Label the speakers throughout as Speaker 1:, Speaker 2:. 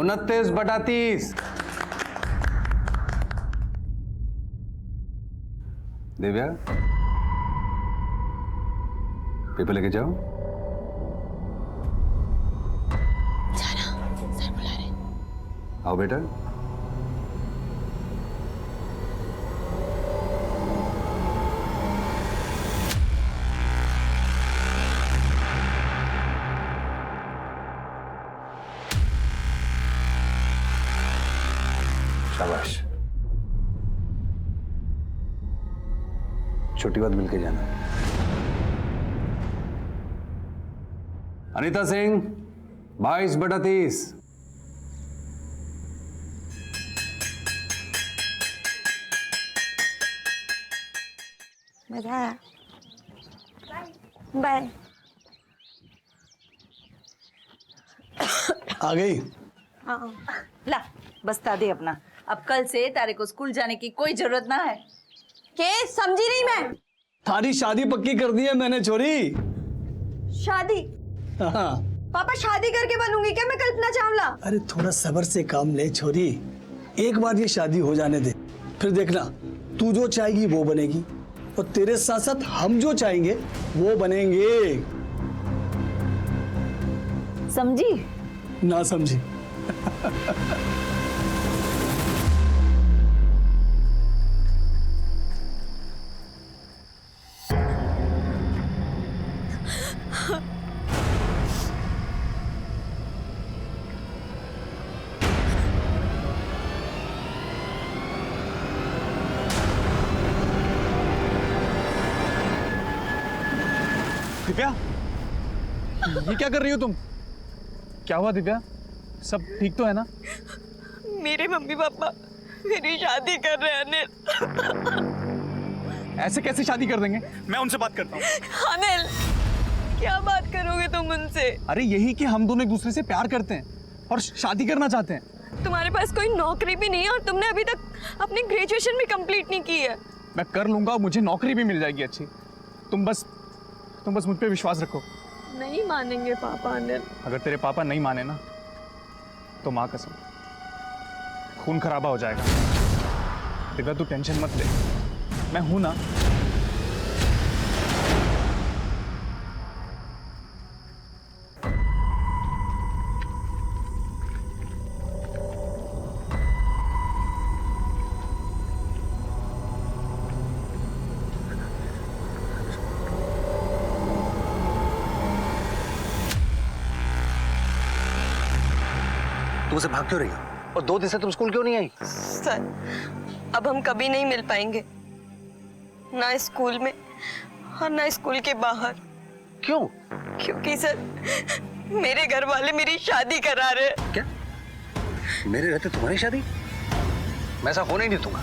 Speaker 1: 29/30। Divya, paper लेके जाओ।
Speaker 2: जाना, सर बुला रहे।
Speaker 1: आओ बेटा। शाबाश। छुट्टी बाद मिलके जाना। अनीता सिंह, 22/30।
Speaker 2: मजा आया। बाय।
Speaker 3: आ गई।
Speaker 2: हाँ।
Speaker 4: ला बस्ता दे अपना। अब कल से तारे को स्कूल जाने की कोई जरूरत ना है।
Speaker 2: के समझी नहीं मैं।
Speaker 3: थारी शादी पक्की कर दी है मैंने छोरी।
Speaker 2: शादी?
Speaker 3: हाँ।
Speaker 2: पापा शादी करके बनूंगी क्या मैं कल्पना चावला?
Speaker 3: अरे थोड़ा सब्र से काम ले छोरी, एक बार ये शादी हो जाने दे, फिर देखना तू जो चाहेगी वो बनेगी और तेरे साथ साथ हम जो चाहेंगे वो बनेंगे।
Speaker 4: समझी?
Speaker 3: ना समझी।
Speaker 5: दिव्या, ये क्या कर रही हो तुम? क्या हुआ दिव्या? सब ठीक तो है ना?
Speaker 2: मेरे मम्मी पापा मेरी शादी कर रहे हैं अनिल।
Speaker 5: ऐसे कैसे शादी कर देंगे? मैं उनसे बात करता हूँ।
Speaker 2: अनिल, क्या बात करोगे तुम उनसे?
Speaker 5: अरे यही कि हम दोनों एक दूसरे से प्यार करते हैं और शादी करना चाहते हैं।
Speaker 2: तुम्हारे पास कोई नौकरी भी नहीं है और तुमने अभी तक अपनी ग्रेजुएशन भी कंप्लीट नहीं की है।
Speaker 5: मैं कर लूंगा, मुझे नौकरी भी मिल जाएगी अच्छी। तुम बस मुझ पे विश्वास रखो।
Speaker 2: नहीं मानेंगे पापा अनिल।
Speaker 5: अगर तेरे पापा नहीं माने ना तो माँ कसम खून खराबा हो जाएगा। दिव्या तू टेंशन मत ले, मैं हूं ना।
Speaker 1: तुम उसे भाग क्यों रही हो? और 2 दिन से तुम स्कूल क्यों नहीं आई?
Speaker 2: सर, अब हम कभी नहीं मिल पाएंगे, ना स्कूल में और ना स्कूल के बाहर।
Speaker 1: क्यों?
Speaker 2: क्योंकि सर मेरे घर वाले मेरी शादी करा रहे हैं।
Speaker 1: क्या? मेरे रहते तुम्हारी शादी? मैं ऐसा होने नहीं दूंगा।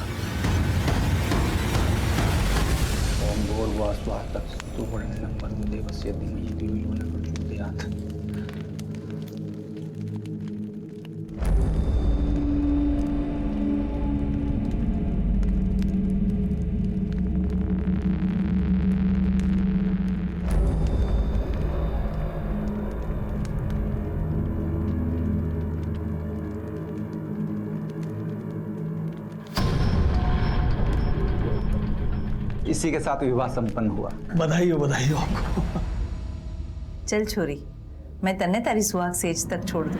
Speaker 6: ओम भूर्भुवस्सुः वरेण्यं देवस्य धीमहि धियो न प्रचोदयात्।
Speaker 7: इसी के साथ विवाह संपन्न हुआ।
Speaker 3: बधाई हो आपको।
Speaker 4: चल छोरी, मैं तन्ने तारी सुहाग सेज तक छोड़ दूँ।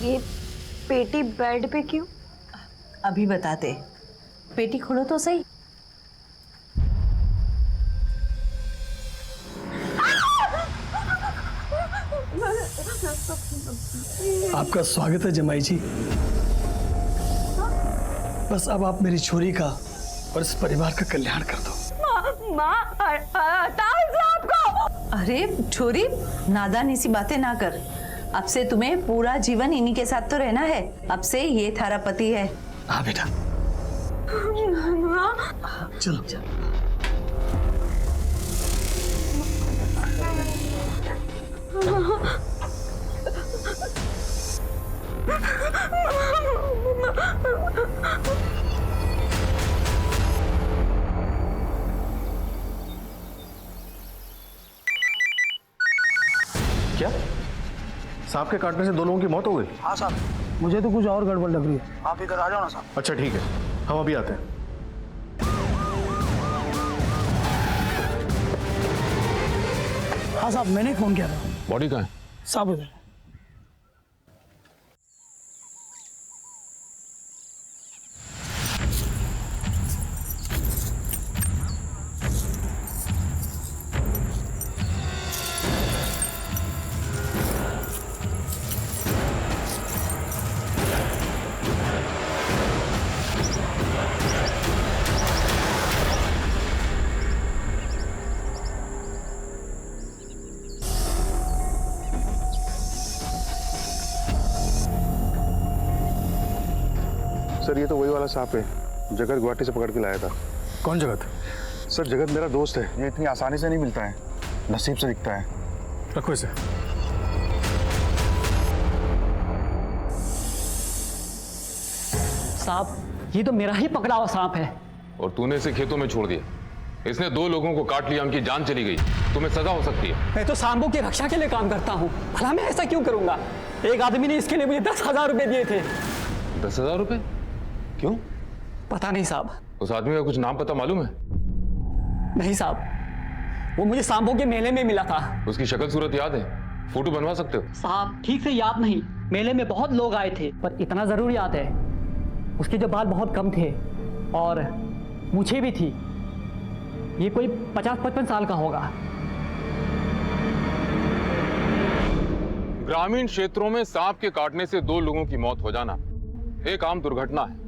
Speaker 2: ये पेटी बेड पे क्यों?
Speaker 4: अभी बताते, पेटी खोलो तो सही।
Speaker 3: आपका स्वागत है जमाई जी। बस अब आप मेरी छोरी का और इस परिवार का कल्याण कर दो।
Speaker 4: अरे छोरी, नादानी सी बातें ना कर। अब से तुम्हें पूरा जीवन इन्हीं के साथ तो रहना है। अब से ये थारा पति है।
Speaker 3: हाँ बेटा, चलो।
Speaker 8: क्या सांप के काटने से 2 लोगों की मौत हो गई?
Speaker 3: हाँ साहब, मुझे तो कुछ और गड़बड़ लग रही है। आप इधर आ जाओ ना साहब।
Speaker 8: अच्छा ठीक है, हम अभी आते हैं।
Speaker 3: हाँ साहब, मैंने फोन किया था।
Speaker 8: बॉडी कहाँ है?
Speaker 3: साहब उधर।
Speaker 8: सर ये तो वही वाला सांप है, जगत गुवाहाटी से पकड़ के लाया था।
Speaker 3: कौन जगत?
Speaker 8: सर जगत मेरा दोस्त है, ये इतनी आसानी से नहीं मिलता है, नसीब से दिखता है। रखो इसे।
Speaker 9: सांप, ये तो मेरा ही पकड़ा हुआ सांप है।
Speaker 10: और तूने इसे खेतों में छोड़ दिया। इसने 2 लोगों को काट लिया, उनकी जान चली गई। तुम्हें सजा हो सकती है।
Speaker 9: मैं तो सांपों की रक्षा के लिए काम करता हूँ, भला मैं ऐसा क्यों करूंगा? एक आदमी ने इसके लिए मुझे 10,000 रुपए दिए थे।
Speaker 10: 10,000 रुपए? क्यों?
Speaker 9: पता नहीं साहब।
Speaker 10: उस आदमी का कुछ नाम पता मालूम है?
Speaker 9: नहीं साहब, वो मुझे सांपों के मेले में मिला था।
Speaker 10: उसकी शक्ल सूरत याद है? फोटो बनवा सकते हो?
Speaker 9: साहब ठीक से याद नहीं, मेले में बहुत लोग आए थे, पर इतना जरूर याद है उसके जो बाल बहुत कम थे और मूछें भी थी। ये कोई 50-55 साल का होगा।
Speaker 10: ग्रामीण क्षेत्रों में सांप के काटने से 2 लोगों की मौत हो जाना एक आम दुर्घटना है,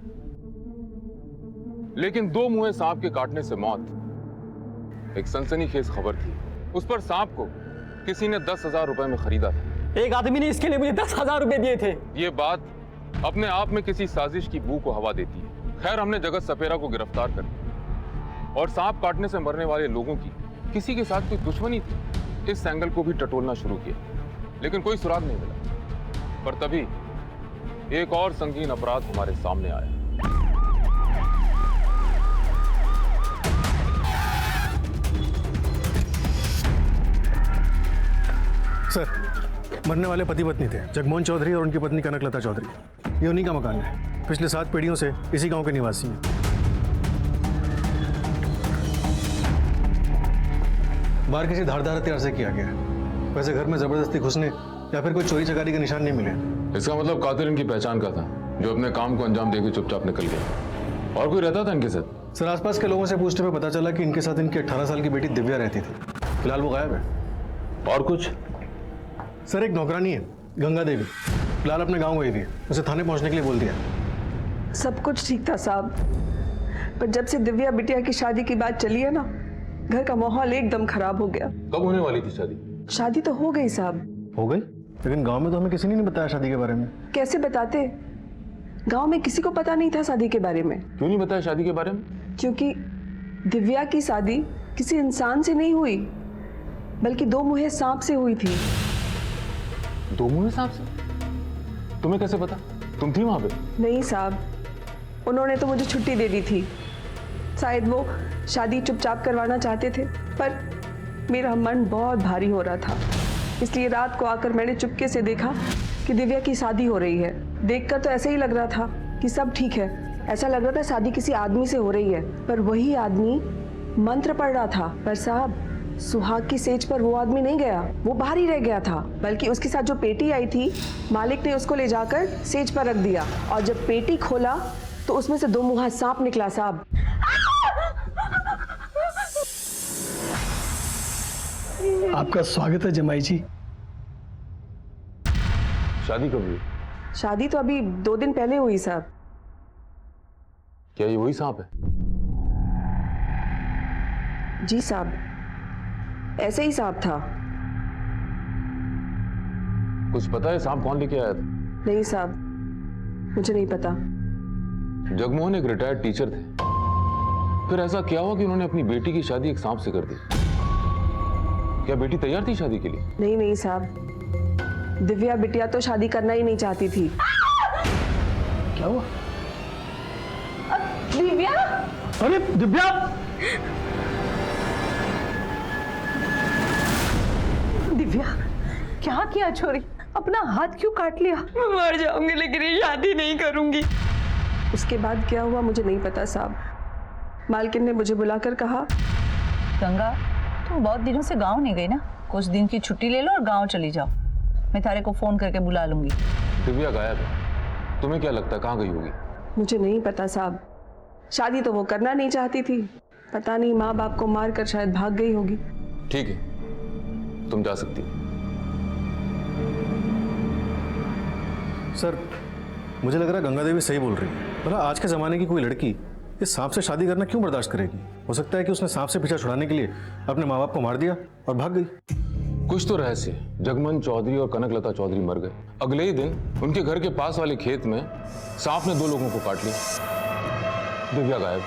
Speaker 10: लेकिन 2 मुंहे सांप के काटने से मौत एक सनसनीखेज खबर थी। उस पर सांप को किसी ने 10,000 रुपए में खरीदा था।
Speaker 9: एक आदमी ने इसके लिए मुझे 10,000 रुपए दिए थे।
Speaker 10: ये बात अपने आप में किसी साजिश की बू को हवा देती है। खैर, हमने जगत सपेरा को गिरफ्तार कर लिया और सांप काटने से मरने वाले लोगों की किसी के साथ कोई दुश्मनी थी, इस एंगल को भी टटोलना शुरू किया, लेकिन कोई सुराग नहीं मिला। पर तभी एक और संगीन अपराध हमारे सामने आया।
Speaker 8: सर, मरने वाले पति पत्नी थे, जगमोहन चौधरी और उनकी पत्नी कनकलता चौधरी। ये उन्हीं का मकान है, पिछले 7 पीढ़ियों से इसी गांव के निवासी हैं। बाहर किसी धारदार हथियार से किया गया है। वैसे घर में जबरदस्ती घुसने या फिर कोई चोरी चकारी के निशान नहीं मिले।
Speaker 10: इसका मतलब कातिल इनकी पहचान का था, जो अपने काम को अंजाम देकर चुपचाप निकल गया। और कोई रहता था इनके साथ?
Speaker 8: सर, आसपास के लोगों से पूछने में पता चला कि इनके साथ इनकी 18 साल की बेटी दिव्या रहती थी। फिलहाल वो गायब है।
Speaker 10: और कुछ?
Speaker 8: सर, एक नौकरानी है गंगा देवी, फिलहाल अपने गांव गई थी, उसे थाने पहुंचने के लिए बोल दिया।
Speaker 11: सब कुछ ठीक था साहब, पर जब से दिव्या बिटिया की शादी की बात चली है ना, घर का माहौल एकदम खराब हो गया।
Speaker 10: कब होने वाली थी शादी?
Speaker 11: शादी तो हो गई साहब।
Speaker 8: हो गई? लेकिन गांव में तो हमें किसी ने नहीं बताया शादी के बारे में।
Speaker 11: कैसे बताते? गांव में किसी को पता नहीं था शादी के बारे में।
Speaker 10: क्यों नहीं बताया शादी के बारे में?
Speaker 11: क्योंकि दिव्या की शादी किसी इंसान से नहीं हुई, बल्कि 2 मुंहे सांप से हुई थी।
Speaker 10: 2 मुंहे सांप से? तुम्हें कैसे पता? तुम थी वहां पे?
Speaker 11: नहीं साहब, उन्होंने तो मुझे छुट्टी दे दी थी। शायद वो शादी चुपचाप करवाना चाहते थे, पर मेरा मन बहुत भारी हो रहा था, इसलिए रात को आकर मैंने चुपके से देखा कि दिव्या की शादी हो रही है। देखकर तो ऐसे ही लग रहा था कि सब ठीक है, ऐसा लग रहा था शादी किसी आदमी से हो रही है, पर वही आदमी मंत्र पढ़ रहा था। पर साहब, सुहाग की सेज पर वो आदमी नहीं गया, वो बाहर ही रह गया था, बल्कि उसके साथ जो पेटी आई थी, मालिक ने उसको ले जाकर सेज पर रख दिया, और जब पेटी खोला तो उसमें से 2 मुंहा सांप निकला साहब।
Speaker 3: आपका स्वागत है जमाई जी।
Speaker 10: शादी कब हुई?
Speaker 11: शादी तो अभी 2 दिन पहले हुई साहब।
Speaker 10: क्या ये वही सांप है?
Speaker 11: जी साहब, ऐसे ही सांप था।
Speaker 10: कुछ पता है सांप कौन लेके आया था?
Speaker 11: नहीं साहब, मुझे नहीं पता।
Speaker 10: जगमोहन एक रिटायर्ड टीचर थे, फिर ऐसा क्या हुआ कि उन्होंने अपनी बेटी की शादी एक सांप से कर दी? क्या बेटी तैयार थी शादी के लिए?
Speaker 11: नहीं नहीं साहब, दिव्या बिटिया तो शादी करना ही नहीं चाहती थी।
Speaker 3: क्या हुआ?
Speaker 11: दिव्या,
Speaker 3: अरे दिव्या,
Speaker 4: दिव्या, क्या किया छोरी? अपना हाथ क्यों काट लिया?
Speaker 2: मैं मर जाऊंगी लेकिन ये शादी नहीं करूंगी।
Speaker 11: उसके बाद क्या हुआ मुझे नहीं पता साहब। मालकिन ने मुझे बुलाकर कहा,
Speaker 4: गंगा, तुम बहुत दिनों से गांव नहीं गई ना, कुछ दिन की छुट्टी ले लो और गांव चली जाओ। मैं तारे को फोन करके बुला लूंगी।
Speaker 10: दिव्या गायब है, तुम्हें क्या लगता है कहाँ गई होगी?
Speaker 11: मुझे नहीं पता साहब। शादी तो वो करना नहीं चाहती थी, पता नहीं माँ बाप को मारकर शायद भाग गई होगी।
Speaker 10: ठीक है, तुम जा सकती हो।
Speaker 8: सर, मुझे लग रहा है गंगा देवी सही बोल रही है। मतलब आज के ज़माने की कोई लड़की इस सांप से शादी करना क्यों बर्दाश्त करेगी? हो सकता है कि उसने सांप से पीछा छुड़ाने के लिए अपने माँ बाप को मार दिया और भाग गई।
Speaker 10: कुछ तो रहस्य है। जगमोहन चौधरी और कनकलता चौधरी मर गए, अगले ही दिन उनके घर के पास वाले खेत में सांप ने 2 लोगों को काट लिया। दिव्या गायब।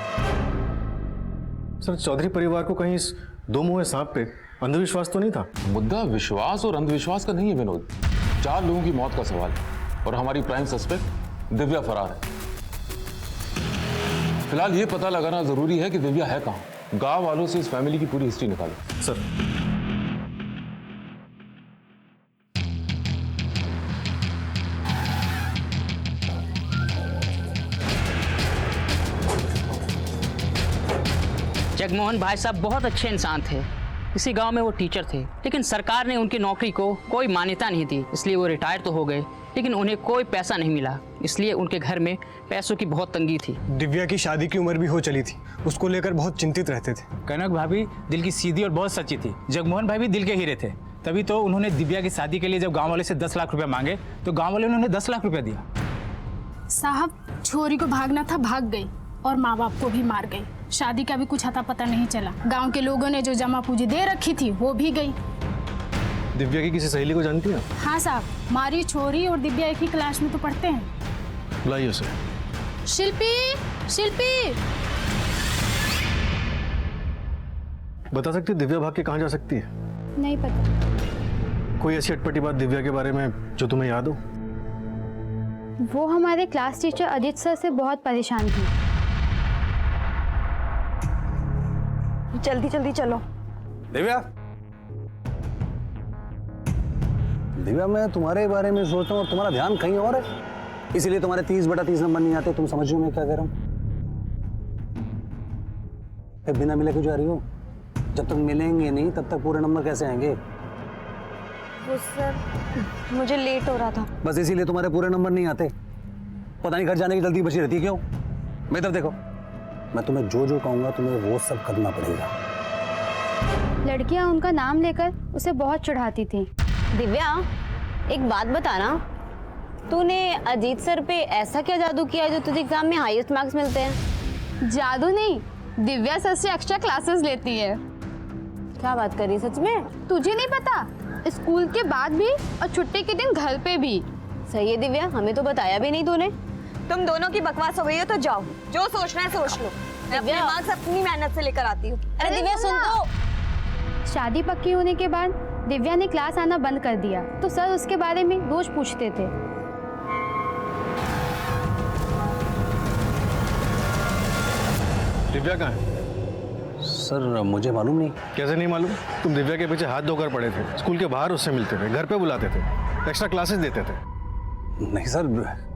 Speaker 8: सर, चौधरी परिवार को कहीं इस 2 मुंहे सांप पे अंधविश्वास तो नहीं था?
Speaker 10: मुद्दा विश्वास और अंधविश्वास का नहीं है विनोद, 4 लोगों की मौत का सवाल है और हमारी प्राइम सस्पेक्ट दिव्या फरार है। फिलहाल ये पता लगाना जरूरी है कि दिव्या है कहां। गांव वालों से इस फैमिली की पूरी हिस्ट्री निकालो।
Speaker 8: सर,
Speaker 9: जगमोहन भाई साहब बहुत अच्छे इंसान थे। इसी गांव में वो टीचर थे, लेकिन सरकार ने उनकी नौकरी को कोई मान्यता नहीं दी, इसलिए वो रिटायर तो हो गए, लेकिन उन्हें कोई पैसा नहीं मिला, इसलिए उनके घर में पैसों की बहुत तंगी थी।
Speaker 5: दिव्या की शादी की उम्र भी हो चली थी, उसको लेकर बहुत चिंतित रहते थे।
Speaker 6: कनक भाभी दिल की सीधी और बहुत सच्ची थी। जगमोहन भाई भी दिल के हीरे थे, तभी तो उन्होंने दिव्या की शादी के लिए जब गांव वाले से 10 लाख रुपया मांगे तो गांव वाले उन्होंने 10 लाख रुपया दिया।
Speaker 12: साहब, छोरी को भागना था, भाग गई और माँ बाप को भी मार गई। शादी का भी कुछ अता पता नहीं चला। गांव के लोगों ने जो जमा पूंजी दे रखी थी वो भी गई।
Speaker 8: दिव्या की किसी सहेली को जानती हैं?
Speaker 12: हाँ साहब, मारी छोरी और दिव्या एक ही क्लास में तो पढ़ते हैं।
Speaker 8: बुलाइए उसे।
Speaker 12: शिल्पी, शिल्पी,
Speaker 8: बता सकती है दिव्या भाग के कहाँ जा सकती है?
Speaker 12: नहीं पता।
Speaker 8: कोई ऐसी अटपटी बात दिव्या के बारे में जो तुम्हें याद हो?
Speaker 12: वो हमारे क्लास टीचर अजीत सर से बहुत परेशान थी।
Speaker 2: जल्दी जल्दी चलो।
Speaker 1: दिव्या, दिव्या, मैं तुम्हारे बारे में सोचता हूँ और तुम्हारा ध्यान कहीं और है, इसीलिए तुम्हारे 30/30 नंबर नहीं आते। तुम समझ रहे हो मैं क्या कह रहा हूँ? बिना मिले क्यों जा रही हो? जब तक मिलेंगे नहीं तब तक पूरे नंबर कैसे आएंगे?
Speaker 2: वो सर, मुझे लेट हो रहा था।
Speaker 1: बस इसीलिए तुम्हारे पूरे नंबर नहीं आते। पता नहीं घर जाने की जल्दी बची रहती है क्यों? मैं तब देखो, मैं तुम्हें जो जो कहूंगा तुम्हें वो सब करना पड़ेगा।
Speaker 12: लड़कियां उनका नाम लेकर उसे बहुत चिढ़ाती थी।
Speaker 2: दिव्या, एक बात बताना, तूने अजीत सर पे ऐसा क्या जादू किया जो तुझे एग्जाम में हाईएस्ट मार्क्स मिलते हैं?
Speaker 12: जादू नहीं, दिव्या सर से एक्स्ट्रा क्लासेस लेती है।
Speaker 2: क्या बात कर रही है, सच में?
Speaker 12: तुझे नहीं पता? स्कूल के बाद भी और छुट्टी के दिन घर पे भी।
Speaker 2: सही है दिव्या, हमें तो बताया भी नहीं तूने। तुम दोनों की बकवास हो गई है तो जाओ, जो सोचना है सोच लो। मैं अपने मार्क्स अपनी मेहनत से लेकर आती हूँ। अरे दिव्या सुन तो।
Speaker 12: शादी पक्की होने के बाद दिव्या ने क्लास आना बंद कर दिया, तो सर उसके बारे में रोज पूछते थे।
Speaker 8: दिव्या कहाँ है?
Speaker 1: सर, मुझे मालूम नहीं।
Speaker 8: कैसे नहीं मालूम? तुम दिव्या के पीछे हाथ धोकर पड़े थे, स्कूल के बाहर उससे मिलते थे, घर पे बुलाते थे, एक्स्ट्रा क्लासेस देते थे।
Speaker 1: नहीं सर,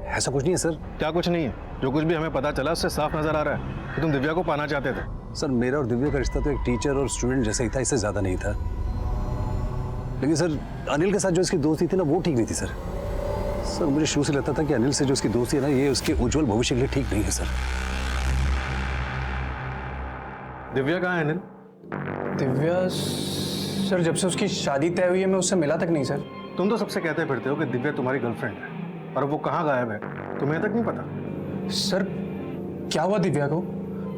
Speaker 1: ऐसा कुछ नहीं है सर।
Speaker 8: क्या कुछ नहीं है? जो कुछ भी हमें पता चला उससे साफ नजर आ रहा है कि तुम दिव्या को पाना चाहते थे।
Speaker 1: सर, मेरा और दिव्या का रिश्ता तो एक टीचर और स्टूडेंट जैसा ही था, इससे ज्यादा नहीं था। लेकिन सर, अनिल के साथ जो इसकी दोस्ती थी ना, वो ठीक नहीं थी सर। सर, मुझे शुरू से लगता था कि अनिल से जो उसकी दोस्ती है ना, ये उसके उज्जवल भविष्य के लिए ठीक नहीं है सर।
Speaker 8: दिव्या कहाँ है अनिल?
Speaker 6: दिव्या सर, जब से उसकी शादी तय हुई है मैं उससे मिला तक नहीं सर।
Speaker 8: तुम तो सबसे कहते फिरते हो कि दिव्या तुम्हारी गर्लफ्रेंड है, और वो कहाँ गायब है तुम्हें तक नहीं पता?
Speaker 6: सर, क्या हुआ दिव्या को?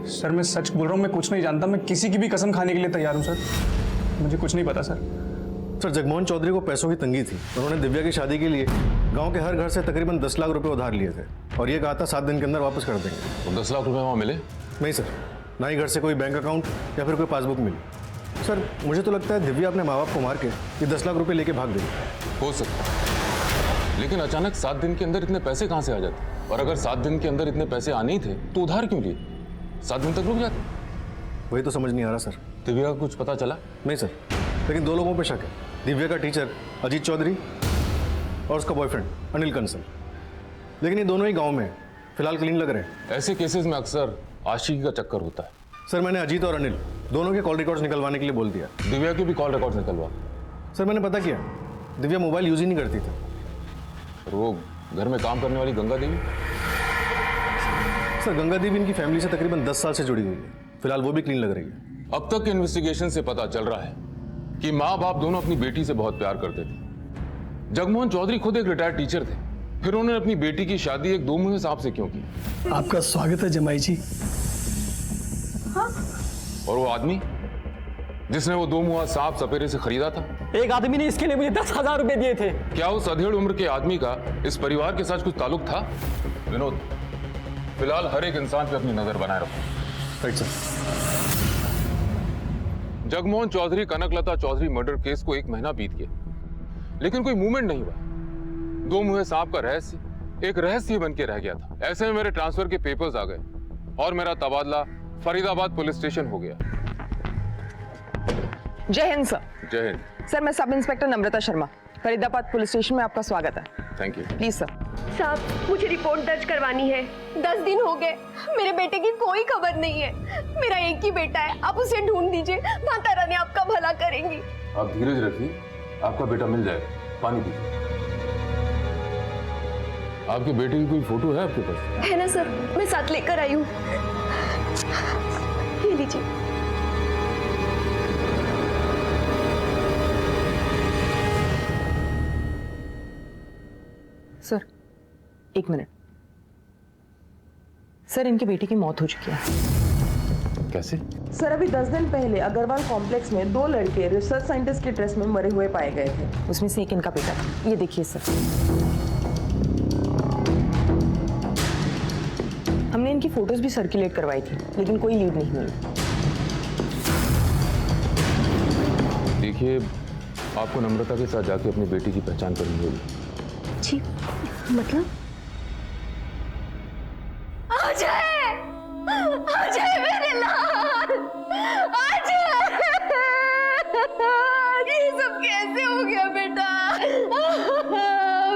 Speaker 6: सर, मैं सच बोल रहा हूँ, मैं कुछ नहीं जानता। मैं किसी की भी कसम खाने के लिए तैयार हूँ सर। मुझे कुछ नहीं पता सर।
Speaker 8: सर जगमोहन चौधरी को पैसों की तंगी थी। उन्होंने दिव्या की शादी के लिए गांव के हर घर से तकरीबन 10 लाख रुपए उधार लिए थे और ये कहा था 7 दिन के अंदर वापस कर देंगे।
Speaker 10: तो 10 लाख रुपए वहाँ मिले?
Speaker 8: नहीं सर, ना ही घर से कोई बैंक अकाउंट या फिर कोई पासबुक मिली। सर मुझे तो लगता है दिव्या अपने माँ बाप को मार के ये 10 लाख रुपए लेके भाग गई।
Speaker 10: हो सकता है, लेकिन अचानक 7 दिन के अंदर इतने पैसे कहाँ से आ जाते? और अगर 7 दिन के अंदर इतने पैसे आने ही थे तो उधार क्यों लिए? 7 दिन तक रुक जाते।
Speaker 8: वही तो समझ नहीं आ रहा सर।
Speaker 10: दिव्या का कुछ पता चला?
Speaker 8: नहीं सर, लेकिन 2 लोगों पे शक है, दिव्या का टीचर अजीत चौधरी और उसका बॉयफ्रेंड अनिल कंसल। लेकिन ये दोनों ही गांव में फिलहाल क्लीन लग रहे हैं।
Speaker 10: ऐसे केसेस में अक्सर आशिकी का चक्कर होता है।
Speaker 8: सर मैंने अजीत और अनिल दोनों के कॉल रिकॉर्ड्स निकलवाने के लिए बोल दिया।
Speaker 10: दिव्या के भी कॉल रिकॉर्ड्स निकलवा।
Speaker 8: सर मैंने पता किया, दिव्या मोबाइल यूज ही नहीं करती थी।
Speaker 10: और वो घर में काम करने वाली गंगा देवी?
Speaker 8: सर गंगा देवी इनकी फैमिली से तकरीबन 10 साल से जुड़ी हुई है। फिलहाल वो भी क्लीन लग रही है।
Speaker 10: अब तक के इन्वेस्टिगेशन से पता चल रहा है कि माँ बाप दोनों अपनी बेटी से बहुत प्यार करते थे। जगमोहन चौधरी खुद एक रिटायर्ड टीचर थे, फिर उन्होंने अपनी बेटी की शादी एक 2 मुँहे सांप से क्यों की?
Speaker 3: आपका स्वागत है जमाई जी।
Speaker 2: हाँ?
Speaker 10: और वो आदमी जिसने वो 2 मुँहा सांप सपेरे से खरीदा था?
Speaker 9: एक आदमी ने इसके लिए मुझे 10,000 रुपए दिए थे।
Speaker 10: क्या उस अधेड़ उम्र के आदमी का इस परिवार के साथ कुछ ताल्लुक था? विनोद, फिलहाल हर एक इंसान पे अपनी नजर बनाए रखो।
Speaker 8: Right sir.
Speaker 10: Jagmohan Chaudhary Kanaklata Chaudhary murder case को 1 महीना बीत गया, लेकिन कोई मूवमेंट नहीं हुआ। 2 मुँहे सांप का रहस्य एक रहस्य बन के रह गया था। ऐसे में मेरे ट्रांसफर के पेपर्स आ गए और मेरा तबादला फरीदाबाद पुलिस स्टेशन हो गया।
Speaker 11: जय हिंद सर।
Speaker 10: जय हिंद
Speaker 11: सर, मैं सब इंस्पेक्टर नम्रता शर्मा, फरीदाबाद पुलिस स्टेशन में आपका स्वागत है।
Speaker 10: Thank you.
Speaker 11: Please sir.
Speaker 13: साहब मुझे रिपोर्ट दर्ज करवानी है। 10 दिन हो गए, मेरे बेटे की कोई खबर नहीं है। मेरा एक ही बेटा है, आप उसे ढूंढ दीजिए, माता रानी आपका भला करेंगी।
Speaker 10: आप धीरज रखिए, आपका बेटा मिल जाएगा। पानी पीजिए। आपके बेटे की कोई फोटो है आपके पास?
Speaker 13: है ना सर, मैं साथ लेकर आई हूँ। ये लीजिए।
Speaker 11: Sir 1 minute. सर इनकी बेटी की मौत हो चुकी है।
Speaker 10: कैसे?
Speaker 11: सर अभी 10 दिन पहले अग्रवाल कॉम्प्लेक्स में 2 लड़के रिसर्च साइंटिस्ट के ड्रेस में मरे हुए पाए गए थे। उसमें से एक इनका बेटा था। ये देखिए सर। हमने इनकी फोटोज भी सर्कुलेट करवाई थी, लेकिन कोई लीड नहीं मिली।
Speaker 10: देखिए, आपको नम्रता के साथ जाके अपनी बेटी की पहचान करनी होगी।
Speaker 13: जी, मतलब? आ जाए मेरे लाल, आ जाए। ये सब कैसे हो गया बेटा?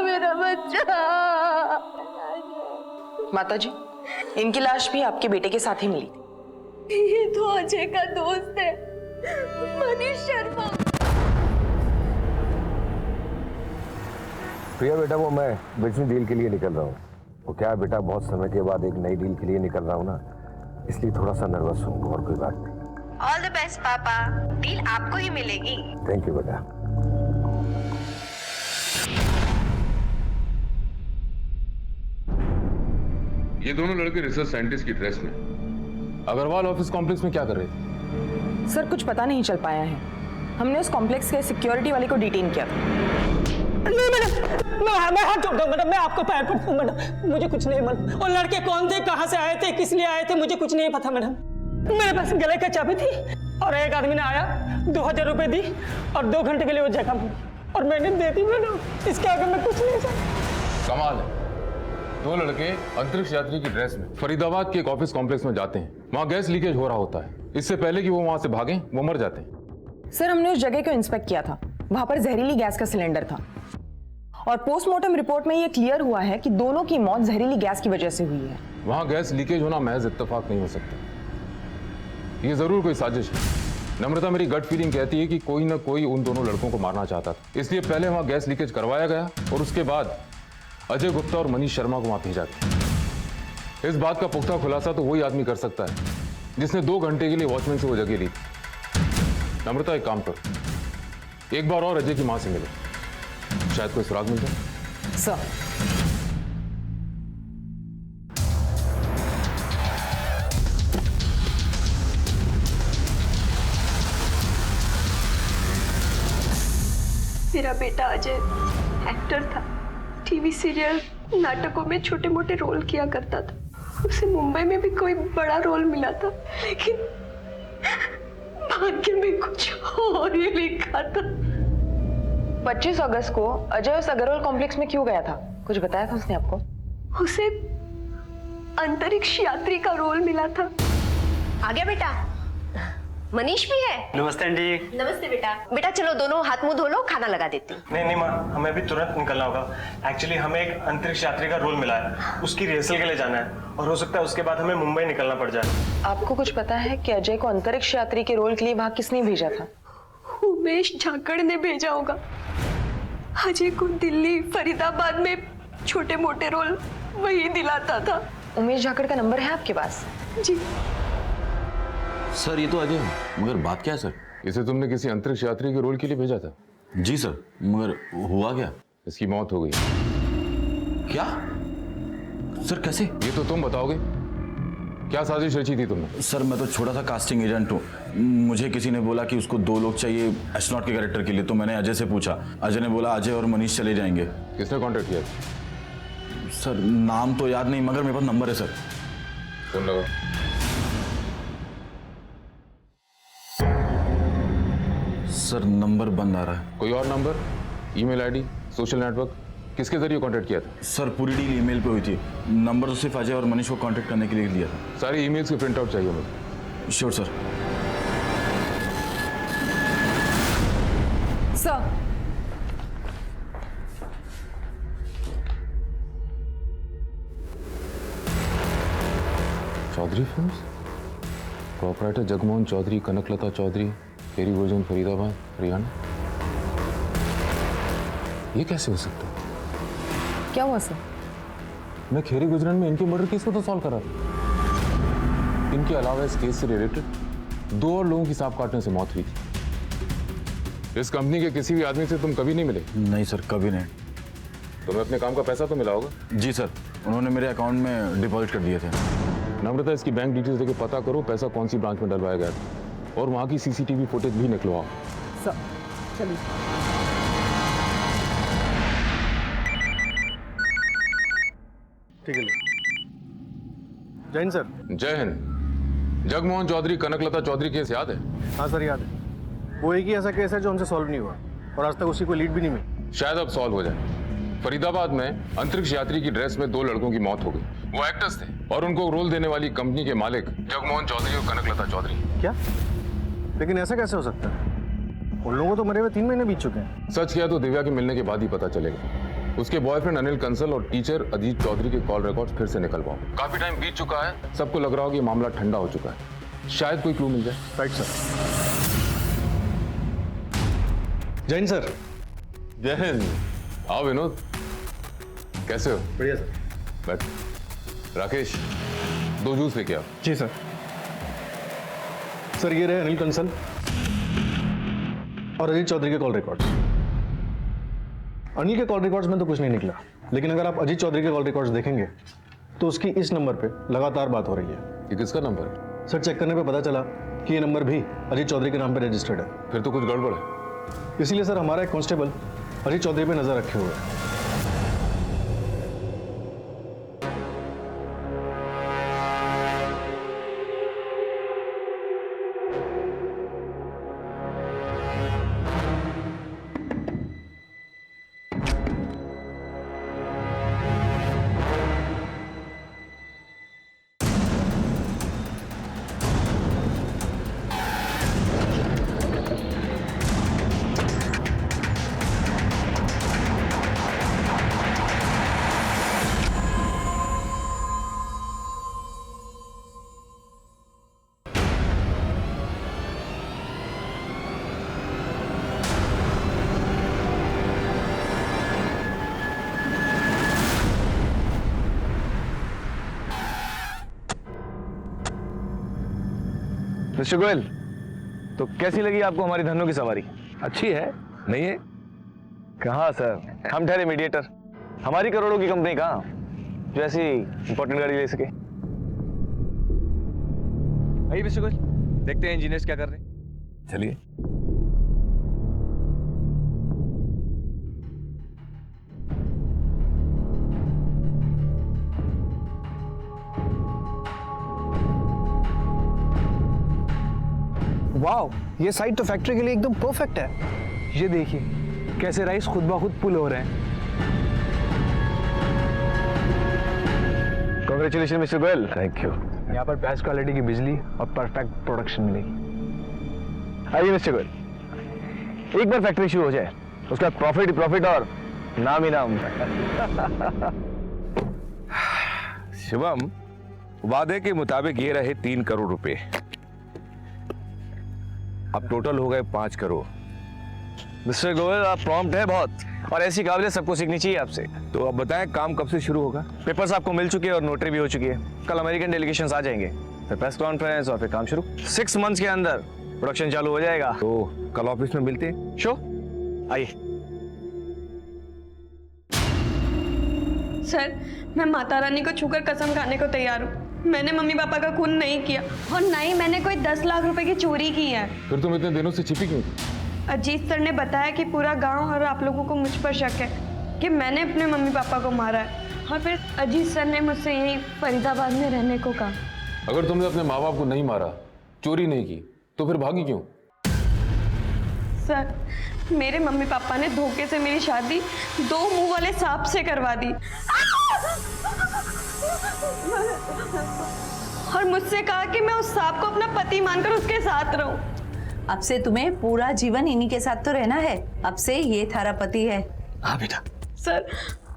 Speaker 13: मेरा बच्चा।
Speaker 11: माताजी, इनकी लाश भी आपके बेटे के साथ ही मिली थी।
Speaker 13: ये तो अजय का दोस्त है, मनीष शर्मा।
Speaker 14: प्रिया बेटा, वो मैं बिजनेस डील के लिए निकल रहा हूँ। वो क्या है बेटा, बहुत समय के बाद एक नई डील के लिए निकल रहा हूँ ना, इसलिए थोड़ा सा नर्वस हूँ, और कोई बात नहीं।
Speaker 15: ऑल द बेस्ट पापा, डील आपको ही मिलेगी।
Speaker 14: थैंक यू बेटा।
Speaker 10: ये दोनों लड़के रिसर्च साइंटिस्ट की ड्रेस में अग्रवाल ऑफिस कॉम्प्लेक्स में क्या कर रहे थे?
Speaker 11: सर कुछ पता नहीं चल पाया है। हमने उस कॉम्प्लेक्स के सिक्योरिटी वाले को डिटेन किया था।
Speaker 9: नहीं मैडम, मैं हाथ जोड़ता हूँ मैडम, मैं आपको पैर पड़ता हूँ मैडम। मुझे कुछ नहीं मालूम। और लड़के कौन थे, कहाँ से आए थे, किस लिए आए थे, मुझे कुछ नहीं पता मैडम। मेरे पास गले का चाबी थी और एक आदमी ने आया, 2000 रुपए दी और 2 घंटे के लिए वो जगह मिली और मैंने दे दी मैडम। इसके आगे मैं कुछ नहीं जानता।
Speaker 10: कमाल है, 2 लड़के अंतरिक्ष यात्री की ड्रेस में फरीदाबाद के एक ऑफिस कॉम्प्लेक्स में जाते हैं। वहाँ गैस लीकेज हो रहा होता है। इससे पहले कि वो वहाँ से भागें, वो मर जाते हैं।
Speaker 11: सर हमने उस जगह को इंस्पेक्ट किया था, वहां पर जहरीली गैस का सिलेंडर था और पोस्टमार्टम रिपोर्ट में यह क्लियर हुआ है कि दोनों की मौत जहरीली गैस की वजह से हुई है।
Speaker 10: वहाँ गैस लीकेज होना महज इत्तेफाक नहीं हो सकता, ये जरूर कोई साजिश है। नम्रता, मेरी गट फीलिंग कहती है कि कोई ना कोई उन दोनों लड़कों को मारना चाहता था, इसलिए पहले वहाँ गैस लीकेज करवाया गया और उसके बाद अजय गुप्ता और मनीष शर्मा को वहाँ भेजा गया। इस बात का पुख्ता खुलासा तो वही आदमी कर सकता है जिसने 2 घंटे के लिए वॉचमैन से वो जगह ली थी। नम्रता, एक काम करो, एक बार और अजय की मां से मिलो, शायद कोई सुराग मिल जाए।
Speaker 11: सर
Speaker 13: मेरा बेटा अजय एक्टर था, टीवी सीरियल नाटकों में छोटे मोटे रोल किया करता था। उसे मुंबई में भी कोई बड़ा रोल मिला था, लेकिन भाग्य में कुछ और ही लिखा था।
Speaker 16: 25 अगस्त को अजय उस अग्रवाल कॉम्प्लेक्स में क्यों गया था? कुछ बताया था उसने आपको?
Speaker 13: उसे अंतरिक्ष यात्री का रोल मिला था।
Speaker 15: आ गया बेटा? मनीष भी है?
Speaker 17: नमस्ते आंटी।
Speaker 15: नमस्ते बेटा। बेटा चलो दोनों हाथ मुंह धो लो, खाना लगा देती हूँ।
Speaker 17: नहीं नहीं माँ, हमें अभी तुरंत निकलना होगा। एक्चुअली हमें एक अंतरिक्ष यात्री का रोल मिला है, उसकी रिहर्सल के लिए जाना है और हो सकता है उसके बाद हमें मुंबई निकलना पड़ जाए।
Speaker 16: आपको कुछ पता है कि अजय को अंतरिक्ष यात्री के रोल के लिए वहाँ किसने भेजा था?
Speaker 13: उमेश झाकड़ ने भेजा होगा। अजय को दिल्ली, फरीदाबाद में छोटे मोटे रोल वही दिलाता था।
Speaker 16: उमेश झाकड़ का नंबर है आपके पास?
Speaker 13: जी
Speaker 18: सर, ये तो अजय है, मगर बात क्या है सर?
Speaker 10: इसे तुमने किसी अंतरिक्ष यात्री के रोल के लिए भेजा था?
Speaker 18: जी सर, मगर हुआ क्या?
Speaker 10: इसकी मौत हो गई।
Speaker 18: क्या सर, कैसे?
Speaker 10: ये तो तुम बताओगे। क्या साजिश रची थी तुमने?
Speaker 18: सर, मैं तो छोटा सा कास्टिंग एजेंट हूँ। मुझे किसी ने बोला कि उसको 2 लोग चाहिए एस्ट्रोनॉट के कैरेक्टर के लिए, तो मैंने अजय से पूछा। अजय ने बोला अजय और मनीष चले जाएंगे।
Speaker 10: किसने कांटेक्ट किया?
Speaker 18: सर, नाम तो याद नहीं, मगर मेरे पास नंबर है सर।
Speaker 10: फोन लगाओ।
Speaker 18: सर, नंबर बंद आ रहा है।
Speaker 10: कोई और number, email ID, social network, किसके जरिए कांटेक्ट किया था?
Speaker 18: सर, पूरी डील ईमेल पे हुई थी। नंबर तो सिर्फ अजय और मनीष को कांटेक्ट करने के लिए लिया था।
Speaker 10: सारी ईमेल्स की प्रिंट आउट चाहिए मुझे।
Speaker 18: Sure sir.
Speaker 2: Sir,
Speaker 10: Chaudhary films, proprietor Jagmohan Chaudhary, Kanaklata Chaudhary, फेरी वर्जन फरीदाबाद, हरियाणा। ये कैसे हो सकता है?
Speaker 2: क्या हुआ सर?
Speaker 10: मैं खेरी गुजरान में इनके मर्डर केस को तो सॉल्व कर रहा था। इनके अलावा इस केस से रिलेटेड 2 और लोगों की सांप काटने से मौत हुई थी। इस कंपनी के किसी भी आदमी से तुम कभी नहीं मिले?
Speaker 18: नहीं सर, कभी नहीं।
Speaker 10: तुम्हें अपने काम का पैसा तो मिला होगा?
Speaker 18: जी सर, उन्होंने मेरे अकाउंट में डिपॉजिट कर दिए थे।
Speaker 10: नम्रता, इसकी बैंक डिटेल्स देके पता करो पैसा कौन सी ब्रांच में डलवाया गया था और वहां की सीसीटीवी फुटेज भी निकलवाओ।
Speaker 2: सर चलिए।
Speaker 8: ठीक है। जय हिंद सर।
Speaker 10: जय हिंद। जगमोहन चौधरी, कनकलता चौधरी केस याद है?
Speaker 8: हाँ सर, याद है। वो एक ही ऐसा केस है जो हमसे सॉल्व नहीं हुआ और आज तक उसी को लीड भी नहीं मिली।
Speaker 10: शायद अब सॉल्व हो जाए। फरीदाबाद में अंतरिक्ष यात्री की ड्रेस में 2 लड़कों की मौत हो गई। वो एक्टर्स थे और उनको रोल देने वाली कंपनी के मालिक जगमोहन चौधरी और कनकलता चौधरी।
Speaker 8: क्या? लेकिन ऐसा कैसे हो सकता है? उन लोगों को तो मरे हुए 3 महीने बीत चुके हैं।
Speaker 10: सच किया तो दिव्या के मिलने के बाद ही पता चलेगा। उसके बॉयफ्रेंड अनिल कंसल और टीचर अजीत चौधरी के कॉल रिकॉर्ड्स फिर से निकलवाओ। काफी टाइम बीत चुका है, सबको लग रहा हो कि मामला ठंडा हो चुका है। शायद कोई क्लू मिल जाए।
Speaker 8: Right sir. जय हिंद सर।
Speaker 10: जय हिंद। आओ विनोद, कैसे हो?
Speaker 8: बढ़िया सर।
Speaker 10: बैठ। राकेश, 2 जूस लेके आओ।
Speaker 8: जी सर। सर, ये रहे अनिल कंसल और अजीत चौधरी के कॉल रिकॉर्ड्स। अनिल के कॉल रिकॉर्ड्स में तो कुछ नहीं निकला, लेकिन अगर आप अजीत चौधरी के कॉल रिकॉर्ड्स देखेंगे तो उसकी इस नंबर पे लगातार बात हो रही है।
Speaker 10: ये किसका नंबर है?
Speaker 8: सर, चेक करने पे पता चला कि ये नंबर भी अजीत चौधरी के नाम पे रजिस्टर्ड है।
Speaker 10: फिर तो कुछ गड़बड़ है।
Speaker 8: इसीलिए सर हमारा एक कांस्टेबल अजीत चौधरी पे नजर रखे हुए है।
Speaker 19: मिस्टर गोयल, तो कैसी लगी आपको हमारी धन्नो की सवारी? अच्छी है, नहीं है? कहाँ सर, हम ठहरे मीडिएटर। हमारी करोड़ों की कंपनी कहाँ जो ऐसी इंपॉर्टेंट गाड़ी ले सके? आइए मिस्टर गोयल, देखते हैं इंजीनियर्स क्या कर रहे हैं। चलिए।
Speaker 20: वाओ, ये साइट तो फैक्ट्री के लिए एकदम परफेक्ट है। ये देखिए कैसे राइस खुद ब खुद पुल हो रहे हैं।
Speaker 19: Congratulation mister Goyal.
Speaker 20: Thank you. यहाँ पर बेस्ट क्वालिटी की बिजली और परफेक्ट प्रोडक्शन मिलेगी।
Speaker 19: आइए मिस्टर गोयल, एक बार फैक्ट्री शुरू हो जाए उसका प्रॉफिट ही प्रॉफिट और नाम ही नाम।
Speaker 14: शिवम, वादे के मुताबिक ये रहे 3 करोड़ रुपए, अब टोटल हो गए 5 करोड़।
Speaker 19: मिस्टर गोयल आप प्रॉम्प्ट है बहुत, और ऐसी काबिलियत सबको सीखनी चाहिए आपसे।
Speaker 14: तो अब बताएं काम कब से शुरू होगा?
Speaker 19: पेपर्स आपको मिल चुके हैं और नोटरी भी हो चुकी है। कल अमेरिकन डेलीगेशंस आ जाएंगे, फिर प्रेस कॉन्फ्रेंस और फिर काम शुरू। 6 मंथ्स के अंदर प्रोडक्शन चालू हो जाएगा।
Speaker 14: तो कल ऑफिस में मिलते हैं।
Speaker 19: शो आइए।
Speaker 11: सर, मैं माता रानी को छूकर कसम खाने को तैयार हूँ, मैंने मम्मी पापा का खून नहीं किया और ना ही मैंने कोई 10 लाख रुपए की चोरी की है।
Speaker 10: फिर तुम इतने दिनों से छिपी क्यों थी?
Speaker 11: अजीत सर ने बताया कि पूरा गांव और आप लोगों को मुझ पर शक है कि मैंने अपने मम्मी पापा को मारा है, और फिर अजीत सर ने मुझसे यही फरीदाबाद में रहने को कहा।
Speaker 10: अगर तुमने अपने माँ बाप को नहीं मारा, चोरी नहीं की, तो फिर भागी क्यों?
Speaker 11: सर, मेरे मम्मी पापा ने धोखे से मेरी शादी 2 मुंह वाले सांप से करवा दी और मुझसे कहा कि मैं उस सांप को अपना पति मानकर उसके साथ रहूं।
Speaker 4: अब से तुम्हें पूरा जीवन इन्हीं के साथ तो रहना है। अब से ये थारा पति है।
Speaker 20: हाँ बेटा।
Speaker 11: सर,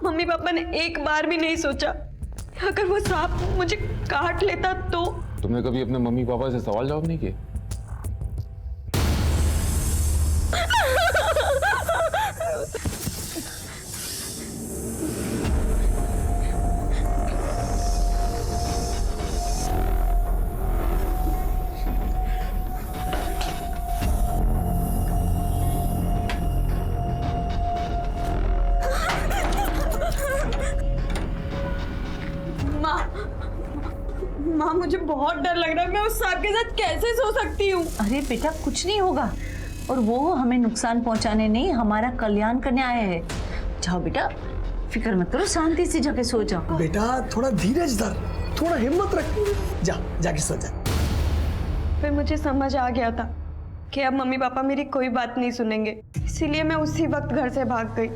Speaker 11: मम्मी पापा ने एक बार भी नहीं सोचा कि अगर वो सांप मुझे काट लेता तो।
Speaker 10: तुमने कभी अपने मम्मी पापा से सवाल जवाब नहीं किए?
Speaker 11: माँ, मुझे बहुत डर लग रहा है, मैं उस सांप के साथ कैसे सो सकती हूँ?
Speaker 4: अरे बेटा, कुछ नहीं होगा, और वो हमें नुकसान पहुंचाने नहीं, हमारा कल्याण करने आए हैं। जाओ बेटा, फिक्र मत करो, शांति से जाके सो जाओ।
Speaker 3: बेटा थोड़ा धीरज धर, थोड़ा हिम्मत रख, जाके सो जा।
Speaker 11: फिर मुझे समझ आ गया था कि अब मम्मी पापा मेरी कोई बात नहीं सुनेंगे, इसीलिए मैं उसी वक्त घर से भाग गई।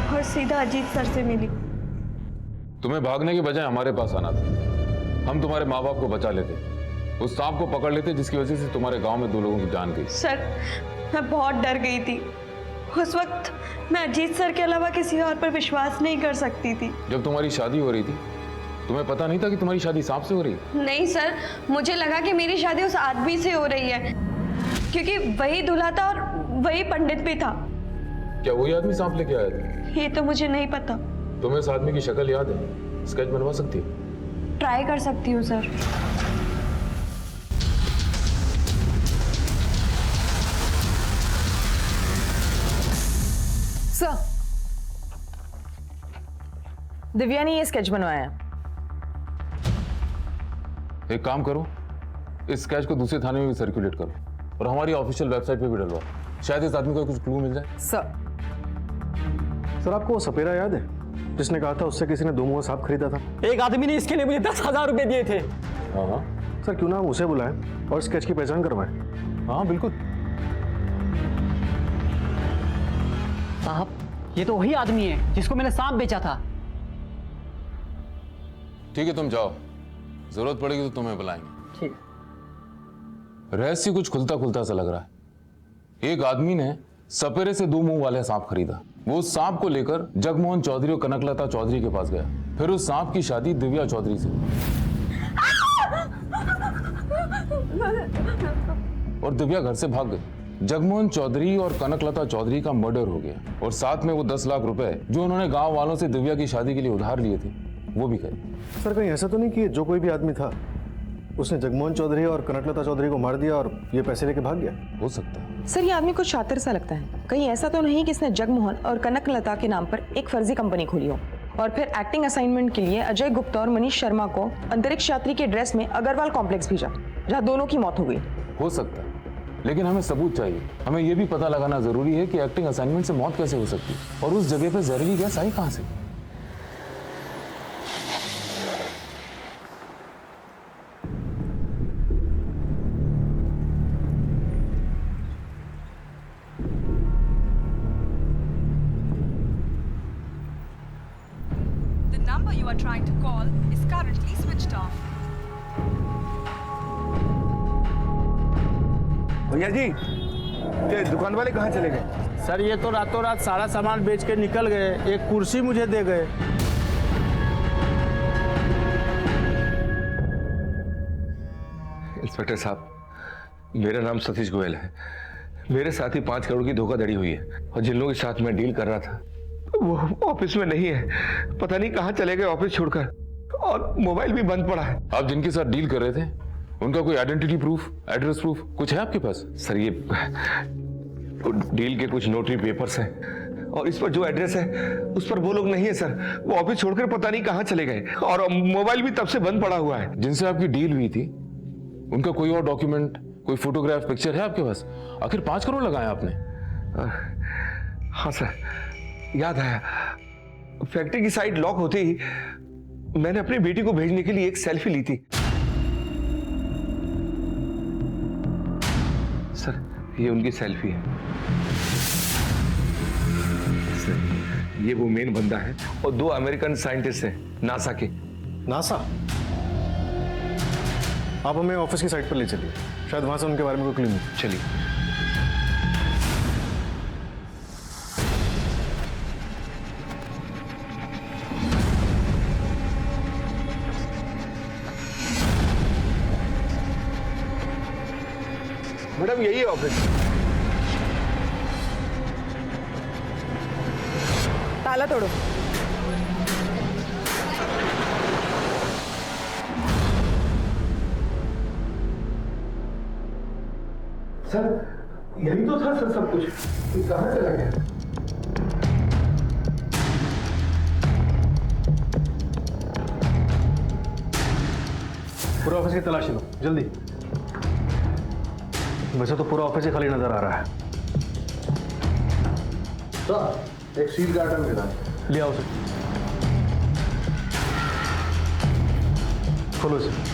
Speaker 11: और सीधा अजीत सर से मिली।
Speaker 10: तुम्हें भागने के बजाय हमारे पास आना था, हम तुम्हारे माँ बाप को बचा लेते, उस सांप को पकड़ लेते जिसकी वजह से तुम्हारे गांव में 2 लोगों की जान गई।
Speaker 11: सर, मैं बहुत डर गई थी। उस वक्त मैं अजीत सर के अलावा किसी और पर विश्वास नहीं कर सकती थी।
Speaker 10: जब तुम्हारी शादी हो रही थी, तुम्हें पता नहीं था कि तुम्हारी शादी सांप से हो रही है?
Speaker 11: नहीं सर, मुझे लगा कि मेरी शादी उस आदमी से हो रही है, क्योंकि वही दूल्हा था और वही पंडित भी था।
Speaker 10: क्या वही आदमी सांप लेके आया था?
Speaker 11: ये तो मुझे नहीं पता।
Speaker 10: तुम्हें इस आदमी की शक्ल याद है? स्केच बनवा सकती है?
Speaker 11: ट्राई कर सकती हूँ सर।
Speaker 16: सर, दिव्या ने ये स्केच बनवाया।
Speaker 10: एक काम करो, इस स्केच को दूसरे थाने में भी सर्कुलेट करो और हमारी ऑफिशियल वेबसाइट पे भी डलवाओ, शायद इस आदमी को कुछ क्लू मिल जाए।
Speaker 8: सर आपको वो सपेरा याद है जिसने कहा था उससे किसी ने 2 मुंह सांप खरीदा था?
Speaker 9: एक आदमी ने इसके लिए मुझे 10,000 रुपए दिए थे।
Speaker 10: हाँ
Speaker 8: सर, क्यों ना हम उसे बुलाएं और स्केच की पहचान करवाएं?
Speaker 10: हाँ बिल्कुल।
Speaker 9: साहब, ये तो वही आदमी है जिसको मैंने सांप बेचा था।
Speaker 10: ठीक है, तुम जाओ, जरूरत पड़ेगी तो तुम्हें बुलाएंगे।
Speaker 9: ठीक।
Speaker 10: रहस्य कुछ खुलता खुलता सा लग रहा है। एक आदमी ने सपेरे से 2 मुंह वाले सांप खरीदा, वो उस सांप को लेकर जगमोहन चौधरी और कनकलता चौधरी के पास गया, फिर उस सांप की शादी दिव्या चौधरी से, और दिव्या घर से भाग गई। जगमोहन चौधरी और कनकलता चौधरी का मर्डर हो गया, और साथ में वो 10 लाख रुपए जो उन्होंने गांव वालों से दिव्या की शादी के लिए उधार लिए थे, वो भी गए।
Speaker 8: सर कहीं ऐसा तो नहीं कि जो कोई भी आदमी था उसने जगमोहन चौधरी और कनकलता चौधरी को मार दिया और ये पैसे लेके भाग गया?
Speaker 10: हो सकता है।
Speaker 16: सर, ये आदमी कुछ शातिर सा लगता है। कहीं ऐसा तो नहीं कि इसने जगमोहन और कनकलता के नाम पर एक फर्जी कंपनी खोली हो और फिर एक्टिंग असाइनमेंट के लिए अजय गुप्ता और मनीष शर्मा को अंतरिक्ष यात्री के ड्रेस में अग्रवाल कॉम्प्लेक्स भेजा, जहाँ दोनों की मौत हो गई।
Speaker 10: हो सकता है, लेकिन हमें सबूत चाहिए। हमें यह भी पता लगाना जरूरी है कि एक्टिंग असाइनमेंट से मौत कैसे हो सकती है, और उस जगह पर जहरीली गैस आई कहां से?
Speaker 21: number you are trying to call is currently switched off.
Speaker 19: भैया जी, ये दुकान वाले कहाँ चले गए?
Speaker 22: सर ये तो रातों रात सारा सामान बेच के निकल गए, एक कुर्सी मुझे दे गए।
Speaker 19: इंस्पेक्टर साहब, मेरा नाम सतीश गोयल है। मेरे साथ ही 5 करोड़ की धोखाधड़ी हुई है और जिन लोगों के साथ मैं डील कर रहा था वो ऑफिस में नहीं है। पता नहीं कहाँ चले गए ऑफिस छोड़कर, और मोबाइल भी बंद पड़ा है।
Speaker 10: आप जिनके साथ डील कर रहे थे उनका कोई आइडेंटिटी प्रूफ, एड्रेस प्रूफ कुछ है आपके पास?
Speaker 19: सर ये डील के कुछ नोटरी पेपर्स हैं और इस पर जो एड्रेस है उस पर वो लोग नहीं है सर। वो ऑफिस छोड़कर पता नहीं कहाँ चले गए और मोबाइल भी तब से बंद पड़ा हुआ है।
Speaker 10: जिनसे आपकी डील हुई थी उनका कोई और डॉक्यूमेंट, कोई फोटोग्राफ, पिक्चर है आपके पास? आखिर 5 करोड़ लगाया आपने?
Speaker 19: हाँ सर, याद आया। फैक्ट्री की साइट लॉक होते ही मैंने अपनी बेटी को भेजने के लिए एक सेल्फी ली थी। सर ये उनकी सेल्फी है। सर ये वो मेन बंदा है और 2 अमेरिकन साइंटिस्ट हैं नासा के।
Speaker 8: नासा? आप हमें ऑफिस की साइट पर ले चलिए, शायद वहां से उनके बारे में कोई क्लू मिले।
Speaker 19: चलिए। मैडम यही है ऑफिस।
Speaker 16: ताला तोड़ो।
Speaker 19: सर यही तो था सर सब कुछ, कहाँ चला गया?
Speaker 8: पूरा ऑफिस की तलाशी लो जल्दी। वैसे तो पूरा ऑफिस ही खाली नजर आ रहा है।
Speaker 19: सर एक सील गार्डन मिला,
Speaker 8: ले आओ उसे। खोलो इसे।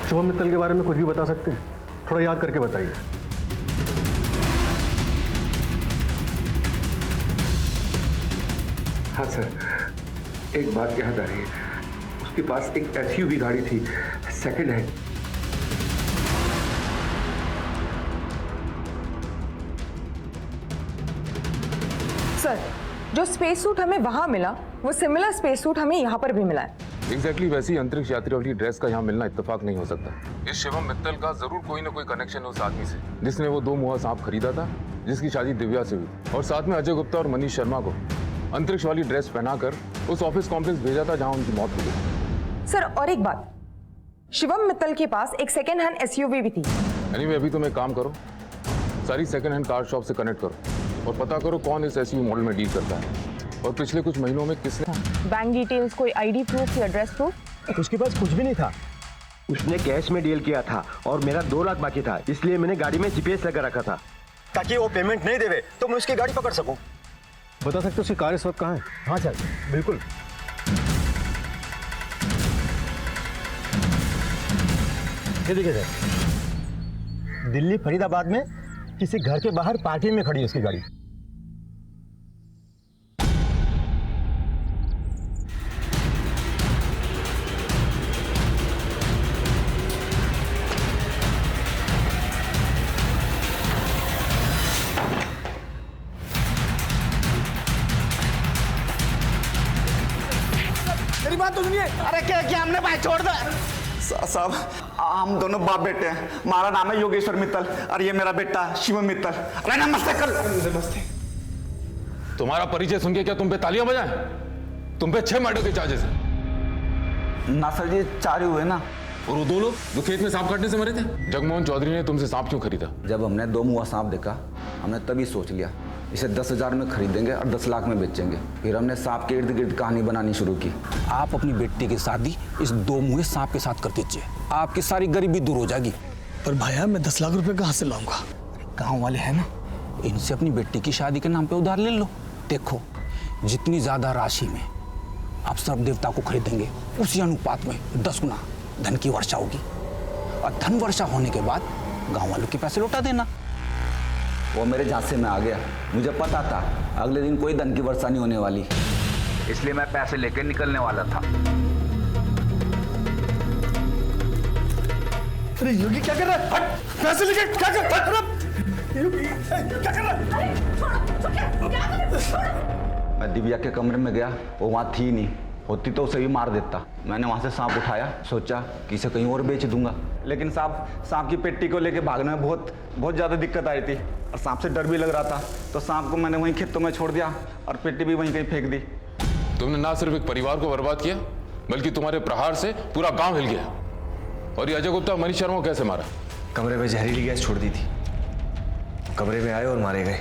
Speaker 8: शुभम मित्तल के बारे में कुछ भी बता सकते हैं? थोड़ा याद करके बताइए।
Speaker 19: हाँ सर, एक बात याद आ रही है। उसके पास एक SUV गाड़ी थी, सेकंड हैंड।
Speaker 16: सर जो स्पेस सूट हमें वहां मिला वो सिमिलर स्पेस सूट हमें यहाँ पर भी मिला है।
Speaker 10: एग्जैक्टली वैसी अंतरिक्ष यात्री वाली ड्रेस का यहाँ मिलना इत्तेफाक नहीं हो सकता। इस शिवम मित्तल का जरूर कोई ना कोई कनेक्शन है उस आदमी से जिसने वो 2 मुहा सांप खरीदा था, जिसकी शादी दिव्या से हुई, और साथ में अजय गुप्ता और मनीष शर्मा को अंतरिक्ष वाली ड्रेस पहनाकर उस ऑफिस कॉम्प्लेक्स भेजा था जहाँ उनकी मौत हुई।
Speaker 16: सर और एक बात, शिवम मित्तल के पास एक सेकेंड हैंड SUV भी थी।
Speaker 10: एनीवे अभी तुम एक काम करो, सारी सेकेंड हैंड कार शॉप से कनेक्ट करो और पता करो कौन इस SUV मॉडल में डील करता है और पिछले कुछ महीनों में किसने।
Speaker 16: बैंक डिटेल्स, कोई ID प्रूफ या एड्रेस प्रूफ?
Speaker 23: उसके पास कुछ भी नहीं था। उसने कैश में डील किया था और मेरा 2 लाख बाकी था, इसलिए मैंने गाड़ी में GPS लगा रखा था ताकि वो पेमेंट नहीं देवे तो मैं उसकी गाड़ी पकड़ सकूं।
Speaker 8: बता सकते हो उसकी कार इस वक्त कहाँ है?
Speaker 23: हाँ सर बिल्कुल। ये देखिए सर, दिल्ली फरीदाबाद में किसी घर के बाहर पार्किंग में खड़ी है उसकी गाड़ी।
Speaker 24: मेरी बात तो सुनिए। अरे क्या हमने भाई छोड़ दो।
Speaker 25: साहब हम दोनों बाप बेटे हैं। हमारा नाम है योगेश्वर मित्तल और ये मेरा बेटा शिवम मित्तल। अरे नमस्ते कर। नमस्ते।
Speaker 10: तुम्हारा परिचय सुन के क्या तुम पे तालियां बजाएं? तुम पे 6 मर्डर के चार्जेस हैं।
Speaker 25: ना सर जी 4 ही हुए ना।
Speaker 10: और वो 2 लोग जो खेत में सांप काटने से मरे थे? जगमोहन चौधरी ने तुमसे सांप क्यों खरीदा?
Speaker 26: जब हमने 2 मुआ सांप देखा हमने तभी सोच लिया इसे 10,000 में खरीदेंगे और 10 लाख में बेचेंगे। फिर हमने सांप के इर्द गिर्द कहानी बनानी शुरू की। आप अपनी बेटी की शादी इस 2 मुहे सांप के साथ कर दीजिए, आपकी सारी गरीबी दूर हो जाएगी।
Speaker 3: पर भाया मैं 10 लाख रुपए कहाँ से लाऊंगा?
Speaker 26: गाँव वाले हैं ना, इनसे अपनी बेटी की शादी के नाम पे उधार ले लो। देखो जितनी ज्यादा राशि में आप सर्प देवता को खरीदेंगे उसी अनुपात में 10 गुना धन की वर्षा होगी, और धन वर्षा होने के बाद गांव वालों के पैसे लौटा देना। वो मेरे झांसे में आ गया। मुझे पता था अगले दिन कोई धन की वर्षा नहीं होने वाली, इसलिए मैं पैसे लेकर निकलने वाला था।
Speaker 3: अरे योगी क्या कर रहा है? हट! पैसे लेके क्या कर रहा है? योगी क्या कर रहा है?
Speaker 26: मैं दिव्या के कमरे में गया, वो वहाँ थी नहीं, होती तो उसे भी मार देता। मैंने वहाँ से सांप उठाया, सोचा कि इसे कहीं और बेच दूंगा, लेकिन सांप की पेटी को लेके भागने में बहुत ज़्यादा दिक्कत आई थी, और सांप से डर भी लग रहा था, तो सांप को मैंने वहीं खेतों में छोड़ दिया और पेटी भी वहीं कहीं फेंक दी।
Speaker 10: तुमने ना सिर्फ एक परिवार को बर्बाद किया, बल्कि तुम्हारे प्रहार से पूरा गांव हिल गया। और ये अजय गुप्ता मनीष शर्मा को कैसे मारा?
Speaker 19: कमरे में जहरीली गैस छोड़ दी थी, कमरे में आए और मारे गए।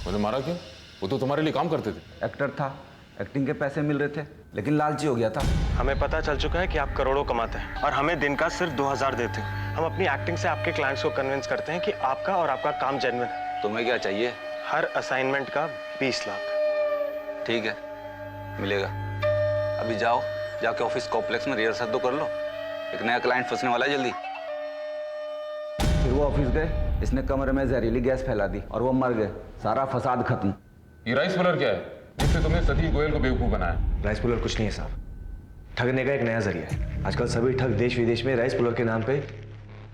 Speaker 10: उन्हें मारा क्यों? वो तो तुम्हारे लिए काम करते थे।
Speaker 26: एक्टर था, एक्टिंग के पैसे मिल रहे थे, लेकिन लालची हो गया था।
Speaker 17: हमें पता चल चुका है कि आप करोड़ों कमाते हैं और हमें दिन का सिर्फ 2000 देते हैं। हम अपनी एक्टिंग से आपके क्लाइंट्स को कन्विंस करते हैं कि आपका और आपका काम जेन्युइन है।
Speaker 26: तुम्हें क्या चाहिए?
Speaker 17: हर असाइनमेंट का 20 लाख।
Speaker 26: ठीक है, मिलेगा। अभी जाओ, जाके ऑफिस कॉम्प्लेक्स में रिहर्सल तो कर लो, एक नया क्लाइंट फंसने वाला है जल्दी। फिर वो ऑफिस गए, इसने कमरे में जहरीली गैस फैला दी और वो मर गए। सारा फसाद खत्म।
Speaker 10: ये राइस पुलर क्या है जिससे तुमने सतीश गोयल को बेवकूफ बनाया?
Speaker 19: राइस पुलर कुछ नहीं है साहब, ठगने का एक नया जरिया है। आजकल सभी ठग देश विदेश में राइस पुलर के नाम पे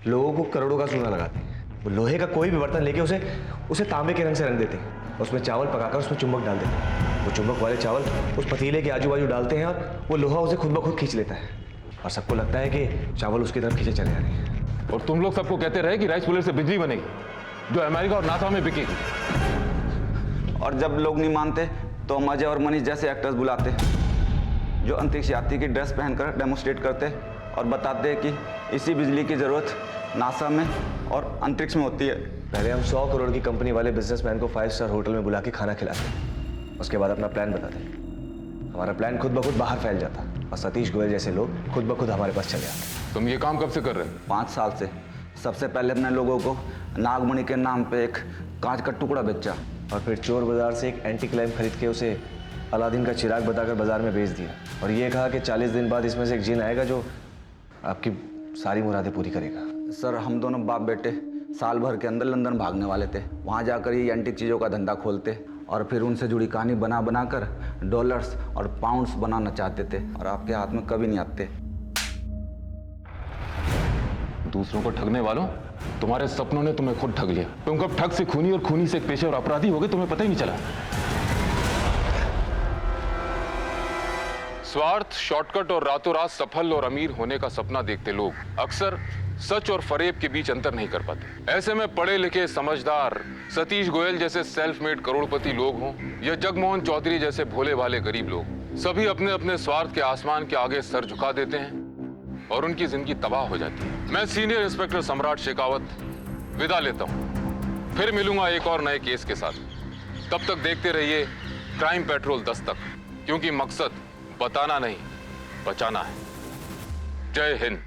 Speaker 19: लोगों को करोड़ों का सोना लगाते हैं। वो लोहे का कोई भी बर्तन लेके उसे तांबे के रंग से रंग देते हैं, उसमें चावल पकाकर उसमें चुंबक डाल देते हैं। वो चुंबक वाले चावल उस पतीले के आजू बाजू डालते हैं और वो लोहा उसे खुद ब खुद खींच लेता है, और सबको लगता है कि चावल उसकी तरफ खींचे चले आ रहे हैं।
Speaker 10: और तुम लोग सबको कहते रहे कि राइस पुलर से बिजली बनेगी जो अमेरिका और नासा में बिकेगी।
Speaker 26: और जब लोग नहीं मानते तो हम अजय और मनीष जैसे एक्टर्स बुलाते जो अंतरिक्ष यात्री की ड्रेस पहनकर डेमोस्ट्रेट करते और बताते कि इसी बिजली की जरूरत नासा में और अंतरिक्ष में होती है।
Speaker 19: पहले हम 100 करोड़ की कंपनी वाले बिजनेसमैन को 5 स्टार होटल में बुला के खाना खिलाते, उसके बाद अपना प्लान बताते। हमारा प्लान खुद ब खुद बाहर फैल जाता और सतीश गोयल जैसे लोग खुद ब खुद हमारे पास चले आते।
Speaker 10: तुम ये काम कब से कर रहे हो?
Speaker 26: 5 साल से। सबसे पहले अपने लोगों को नागमणि के नाम पे एक कांच का टुकड़ा बेचा,
Speaker 19: और फिर चोर बाजार से एक एंटी क्लाइम खरीद के उसे अलादीन का चिराग बताकर बाजार में बेच दिया, और ये कहा कि 40 दिन बाद इसमें से एक जिन आएगा जो आपकी सारी मुरादें पूरी करेगा।
Speaker 26: सर, हम दोनों बाप बेटे साल भर के अंदर लंदन भागने वाले थे। वहाँ जाकर ये एंटीक चीज़ों का धंधा खोलते और फिर उनसे जुड़ी कहानी बना कर डॉलर्स और पाउंड्स बनाना चाहते थे, और आपके हाथ में कभी नहीं आते।
Speaker 10: दूसरों को ठगने वालों, तुम्हारे सपनों ने तुम्हें खुद ठग लिया। तुम कब ठग से खूनी और खूनी से एक पेशेवर अपराधी हो गए, तुम्हें पता ही नहीं चला। स्वार्थ, शॉर्टकट और रातों रात सफल और अमीर होने का सपना देखते लोग अक्सर सच और फरेब के बीच अंतर नहीं कर पाते। ऐसे में पढ़े लिखे समझदार सतीश गोयल जैसे सेल्फ मेड करोड़पति लोग हों या जगमोहन चौधरी जैसे भोले भाले गरीब लोग, सभी अपने अपने स्वार्थ के आसमान के आगे सर झुका देते हैं और उनकी जिंदगी तबाह हो जाती है। मैं सीनियर इंस्पेक्टर सम्राट शेखावत विदा लेता हूं, फिर मिलूंगा एक और नए केस के साथ। तब तक देखते रहिए क्राइम पेट्रोल 10 तक, क्योंकि मकसद बताना नहीं, बचाना है। जय हिंद।